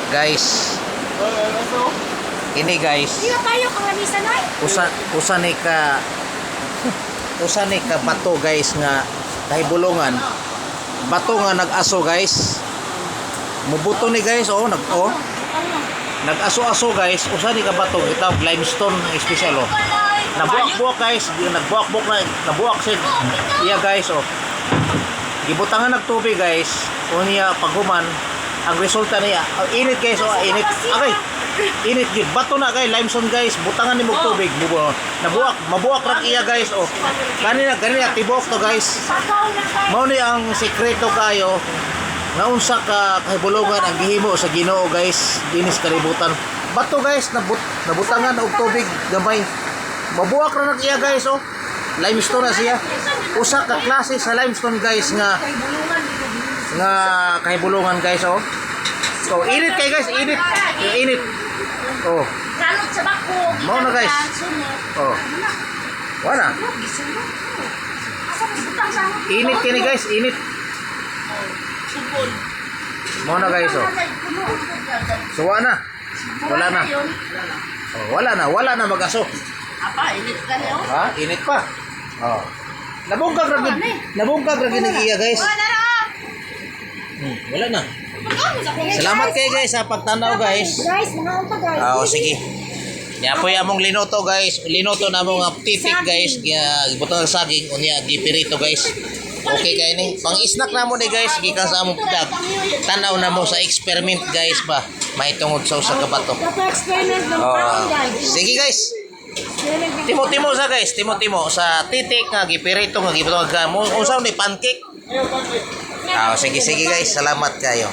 Guys, ini guys. Di ba tayo kang lamisa na? Usa ni ka bato guys nga kahibulungan. Bato nga nag-aso guys. Mubuto ni guys nag-aso-aso guys. Usa ni ka bato itaw limestone special Nabuak-buak guys, nagbuak-buak na nabuak sid. Iya guys gibutangan ng tubig guys. Unya paghuman ang resulta niya init guys init. Okay. Init gid bato na guys limestone guys butangan nimo tubig mabuak ra iya guys kanina tibok to guys mao ni ang sekreto kayo nga unsa ka kahibulungan ang gihimo sa Ginoo guys dinis kalibutan bato guys nabutangan og tubig gamay mabuak ra na iya guys limestone na siya usa ka klase sa limestone guys nga kahibulungan guys init kay guys init Kalot sa bako. Mau na guys. Wala. Init kini guys, init. Mau na guys Suwa na. Wala na mag-aso. Apa, init ka niyo? Ha? Init pa. Nabungkag ra gid iya guys. Wala na. Salamat kay guys sa pagtanaw guys. Guys, mga unta guys. Sige. Ya po among linuto guys. Linuto na mo nga titik guys. Gibutang saging unya gipirito guys. Okay kay ni. Pang snack na mo ni guys gikan sa among dag. Tanaw na mo sa experiment guys ba. Mahitungod sa usa ka bato. Experiment ng taon guys. Sige guys. Timo sa titik nga gipirito nga gibutang mo unsa ni pancake. Sige guys. Salamat kayo.